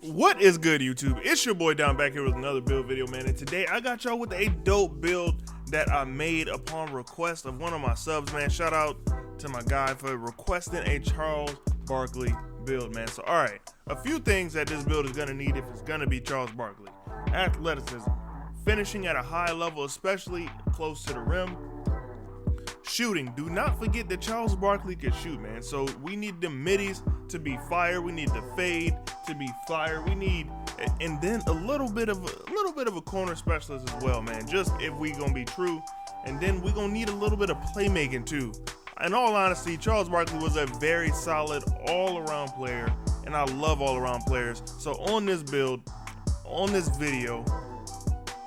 What is good, YouTube? It's your boy Down back here with another build video, man. And today I got y'all with a dope build that I made upon request of one of my subs, man. Shout out to my guy for requesting a Charles Barkley build, man. So, all right, a few things that this build is gonna need if it's gonna be Charles Barkley: athleticism, finishing at a high level, especially close to the rim. Shooting, do not forget that Charles Barkley can shoot, man. So we need the middies to be fire. We need the fade to be fire. We need, and then a little bit of a corner specialist as well, man. Just if we gonna be true, and then we gonna need a little bit of playmaking too. In all honesty, Charles Barkley was a very solid all-around player, and I love all-around players. So on this build, on this video,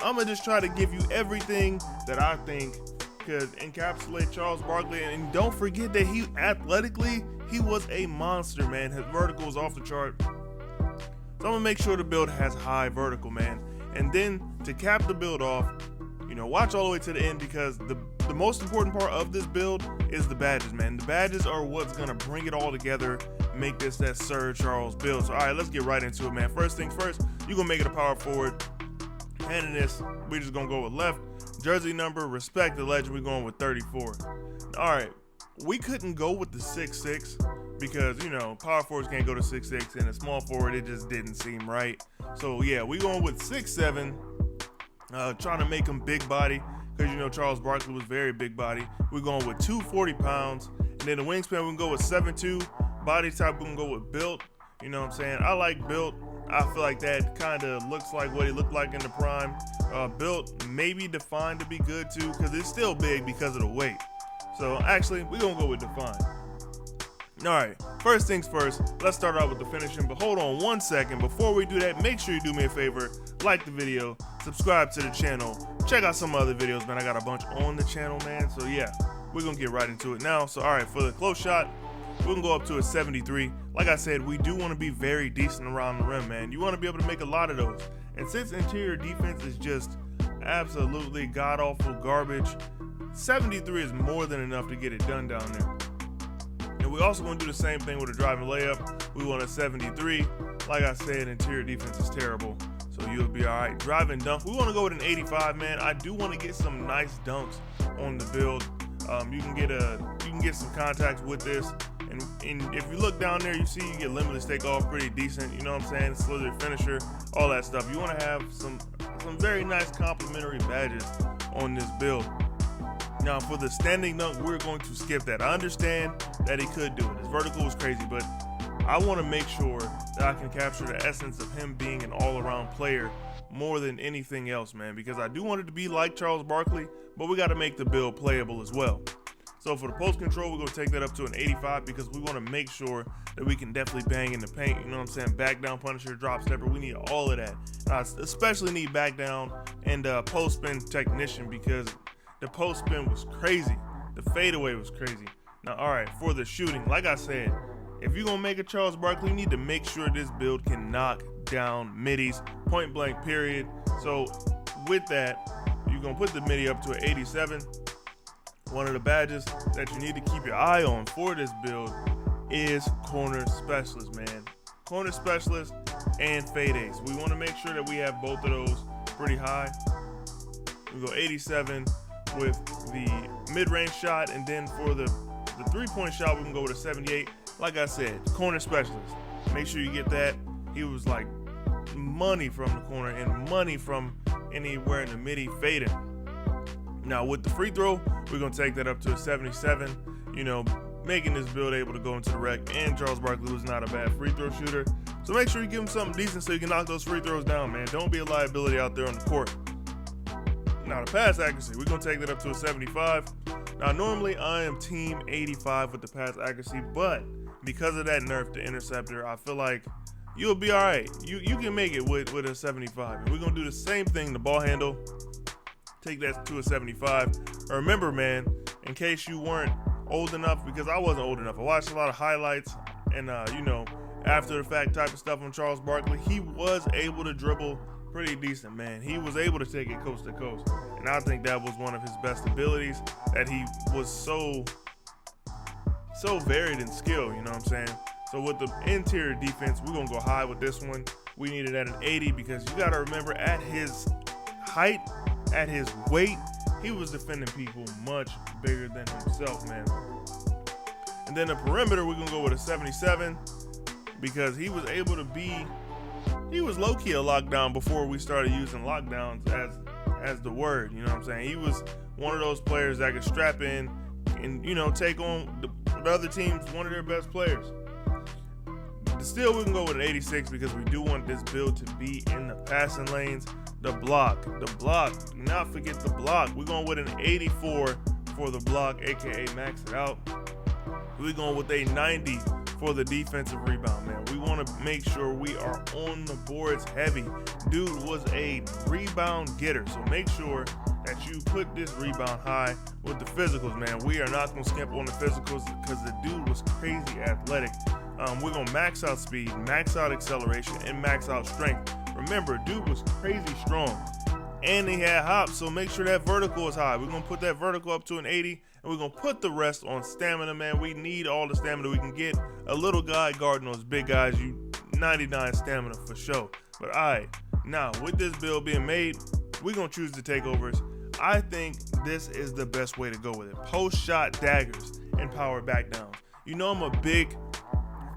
I'm gonna just try to give you everything that I think could encapsulate Charles Barkley. And don't forget that he athletically, he was a monster, man. His vertical was off the chart. So I'm gonna make sure the build has high vertical, man. And then to cap the build off, you know, watch all the way to the end, because the most important part of this build is the badges, man. The badges are what's gonna bring it all together, make this that Sir Charles build. So all right, let's get right into it, man. First things first, you're gonna make it a power forward. And in this, we're just gonna go with left. Jersey number, respect the legend, we're going with 34. All right, we couldn't go with the 6'6", because, you know, power forwards can't go to 6'6", and a small forward, it just didn't seem right. So yeah, we're going with 6'7", trying to make him big body, because, you know, Charles Barkley was very big body. We're going with 240 pounds, and then the wingspan, we can go with 7'2". Body type, we can go with built. You know what I'm saying? I like built. I feel like that kind of looks like what he looked like in the prime. Built, maybe defined to be good too, because it's still big because of the weight. So actually, we're gonna go with defined. All right, first things first, let's start out with the finishing. But hold on one second. Before we do that, make sure you do me a favor, like the video, subscribe to the channel, check out some other videos, man. I got a bunch on the channel, man. So yeah, we're gonna get right into it now. So all right, for the close shot, we can go up to a 73. Like I said, we do want to be very decent around the rim, man. You want to be able to make a lot of those. And since interior defense is just absolutely god-awful garbage, 73 is more than enough to get it done down there. And we're also going to do the same thing with a driving layup. We want a 73. Like I said, interior defense is terrible, so you'll be all right. Driving dunk, we want to go with an 85, man. I do want to get some nice dunks on the build. You can get some contacts with this. And if you look down there, you see you get limitless takeoff, pretty decent, you know what I'm saying? Slithery finisher, all that stuff. You want to have some very nice complimentary badges on this build. Now for the standing dunk, we're going to skip that. I understand that he could do it. His vertical was crazy, but I want to make sure that I can capture the essence of him being an all-around player more than anything else, man, because I do want it to be like Charles Barkley, but we got to make the build playable as well. So for the post control, we're gonna take that up to an 85, because we want to make sure that we can definitely bang in the paint. You know what I'm saying? Back down, punisher, drop stepper. We need all of that. And I especially need back down and post spin technician, because the post spin was crazy. The fadeaway was crazy. Now, all right, for the shooting, like I said, if you're gonna make a Charles Barkley, you need to make sure this build can knock down middies, point blank, period. So with that, you're gonna put the midi up to an 87. One of the badges that you need to keep your eye on for this build is corner specialist, man. Corner specialist and fade ace. We want to make sure that we have both of those pretty high. We go 87 with the mid-range shot, and then for the three-point shot, we can go with a 78. Like I said, corner specialist. Make sure you get that. He was like money from the corner and money from anywhere in the midi fading. Now with the free throw, we're gonna take that up to a 77, you know, making this build able to go into the rec. And Charles Barkley was not a bad free throw shooter, so make sure you give him something decent so you can knock those free throws down, man. Don't be a liability out there on the court. Now the pass accuracy, we're gonna take that up to a 75. Now normally I am team 85 with the pass accuracy, but because of that nerf to interceptor, I feel like you'll be all right. You can make it with a 75. And we're gonna do the same thing, the ball handle. Take that to a 75. Remember, man, in case you weren't old enough, because I wasn't old enough, I watched a lot of highlights and you know, after the fact type of stuff on Charles Barkley. He was able to dribble pretty decent, man. He was able to take it coast to coast, and I think that was one of his best abilities, that he was so varied in skill, you know what I'm saying? So with the interior defense, we're gonna go high with this one. We need it at an 80 because you gotta remember, at his height, at his weight, he was defending people much bigger than himself, man. And then the perimeter, we're gonna go with a 77 because he was able to be, he was low-key a lockdown before we started using lockdowns as the word, you know what I'm saying? He was one of those players that could strap in and, you know, take on the other team's one of their best players. Still, we can go with an 86 because we do want this build to be in the passing lanes. The block, do not forget the block. We're going with an 84 for the block, aka max it out. We're going with a 90 for the defensive rebound, man. We want to make sure we are on the boards heavy. Dude was a rebound getter, so make sure that you put this rebound high with the physicals, man. We are not going to skimp on the physicals because the dude was crazy athletic. We're going to max out speed, max out acceleration, and max out strength. Remember, dude was crazy strong, and he had hops, so make sure that vertical is high. We're going to put that vertical up to an 80, and we're going to put the rest on stamina, man. We need all the stamina we can get. A little guy guarding those big guys, you 99 stamina for sure. But all right, now with this build being made, we're going to choose the takeovers. I think this is the best way to go with it. Post-shot daggers and power back downs. You know I'm a big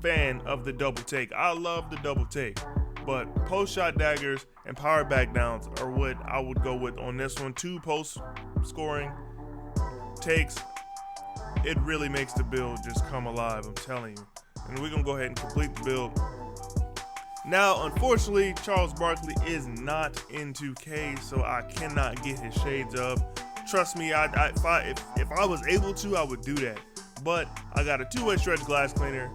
fan of the double take. I love the double take, but post-shot daggers and power back downs are what I would go with on this one. 2 post-scoring takes. It really makes the build just come alive, I'm telling you. And we're going to go ahead and complete the build. Now, unfortunately, Charles Barkley is not in 2K, so I cannot get his shades of. Trust me, if I was able to, I would do that. But I got a 2-way stretch glass cleaner,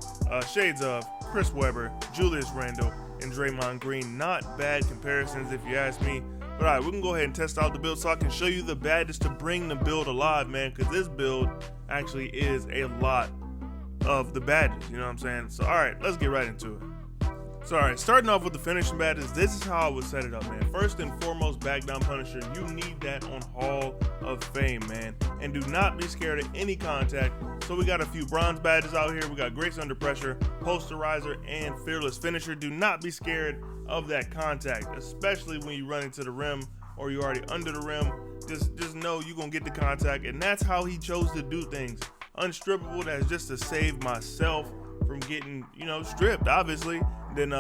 shades of Chris Webber, Julius Randle, and Draymond Green. Not bad comparisons if you ask me. But all right, we can go ahead and test out the build so I can show you the badges to bring the build alive, man, because this build actually is a lot of the badges, you know what I'm saying? So all right, let's get right into it. So all right, starting off with the finishing badges, this is how I would set it up, man. First and foremost, back down Punisher. You need that on Hall of Fame, man. And do not be scared of any contact. So we got a few bronze badges out here. We got Grace Under Pressure, Posterizer, and Fearless Finisher. Do not be scared of that contact, especially when you run into the rim or you're already under the rim. Just know you're going to get the contact, and that's how he chose to do things. Unstrippable, that's just to save myself from getting, you know, stripped, obviously. Then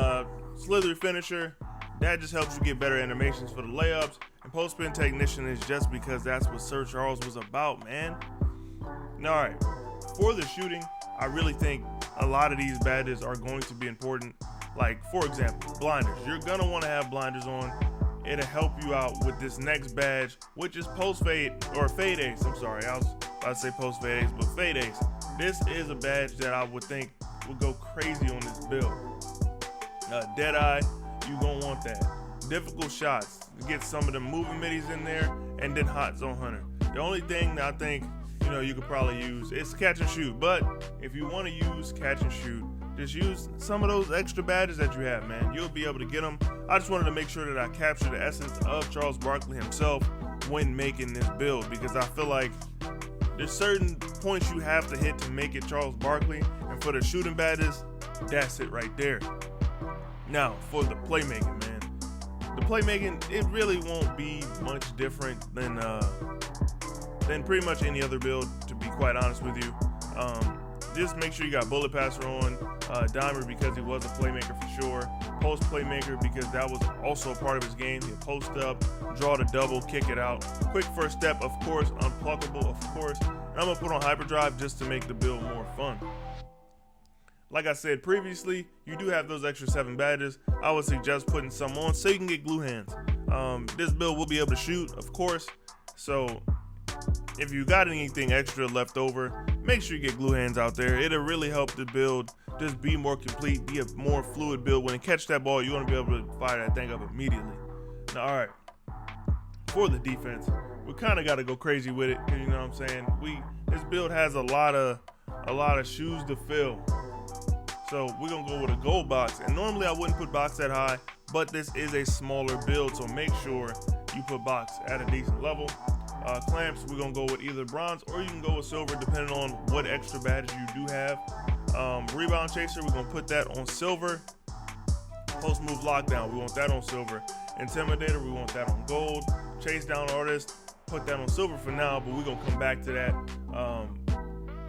Slithery Finisher, that just helps you get better animations for the layups. And Post Spin Technician is just because that's what Sir Charles was about, man. Now, all right, for the shooting, I really think a lot of these badges are going to be important. Like, for example, blinders. You're gonna want to have blinders on. It'll help you out with this next badge, which is Post Fade, or Fade Ace. I'm sorry, I was about to say Post Fade Ace, but Fade Ace. This is a badge that I would think would go crazy on this build. Dead Eye, you gonna want that. Difficult shots, get some of the moving middies in there, and then Hot Zone Hunter. The only thing that I think, you know, you could probably use is catch and shoot. But if you want to use catch and shoot, just use some of those extra badges that you have, man. You'll be able to get them. I just wanted to make sure that I capture the essence of Charles Barkley himself when making this build, because I feel like there's certain points you have to hit to make it Charles Barkley, and for the shooting badges, that's it right there. Now, for the playmaking, man. The playmaking, it really won't be much different than pretty much any other build, to be quite honest with you. Just make sure you got Bullet Passer on, Dimer because he was a playmaker for sure, Post Playmaker because that was also part of his game. He'll post up, draw the double, kick it out. Quick First Step, of course, Unpluckable, of course. And I'm gonna put on Hyperdrive just to make the build more fun. Like I said previously, you do have those extra 7 badges. I would suggest putting some on so you can get glue hands. This build will be able to shoot, of course. So if you got anything extra left over, make sure you get glue hands out there. It'll really help the build just be more complete, be a more fluid build. When you catch that ball, you want to be able to fire that thing up immediately. Now, all right, for the defense, we kind of got to go crazy with it, because you know what I'm saying. This build has a lot of shoes to fill. So we're gonna go with a gold box, and normally I wouldn't put box that high, but this is a smaller build, so make sure you put box at a decent level. Clamps, we're gonna go with either bronze or you can go with silver, depending on what extra badges you do have. Rebound chaser, we're gonna put that on silver. Post move lockdown, we want that on silver. Intimidator, we want that on gold. Chase down artist, put that on silver for now, but we're gonna come back to that.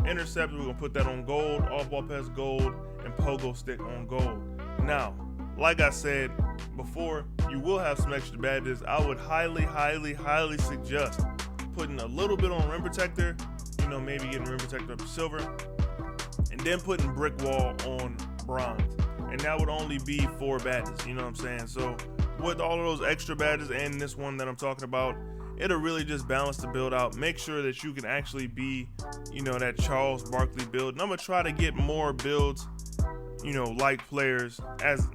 Interceptor, we're gonna put that on gold. Off ball pass gold, and pogo stick on gold. Now, like I said before, you will have some extra badges. I would highly suggest putting a little bit on rim protector, you know, maybe getting rim protector up to silver, and then putting brick wall on bronze. And that would only be 4 badges, you know what I'm saying? So with all of those extra badges and this one that I'm talking about, it'll really just balance the build out. Make sure that you can actually be, you know, that Charles Barkley build. And I'm gonna try to get more builds, you know, like players as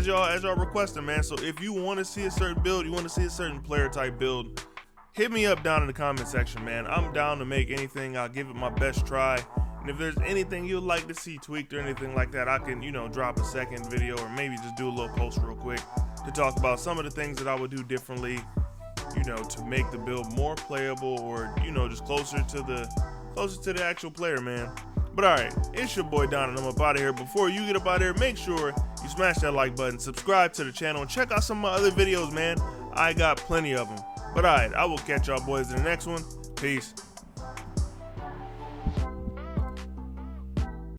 y'all requesting, man. So if you want to see a certain build, you want to see a certain player type build, hit me up down in the comment section, man. I'm down to make anything. I'll give it my best try. And if there's anything you'd like to see tweaked or anything like that, I can, you know, drop a second video or maybe just do a little post real quick to talk about some of the things that I would do differently, you know, to make the build more playable, or, you know, just closer to the actual player, man. But all right, it's your boy Don, and I'm up out of here. Before you get up out of here, make sure you smash that like button, subscribe to the channel, and check out some of my other videos, man. I got plenty of them. But all right, I will catch y'all boys in the next one. Peace.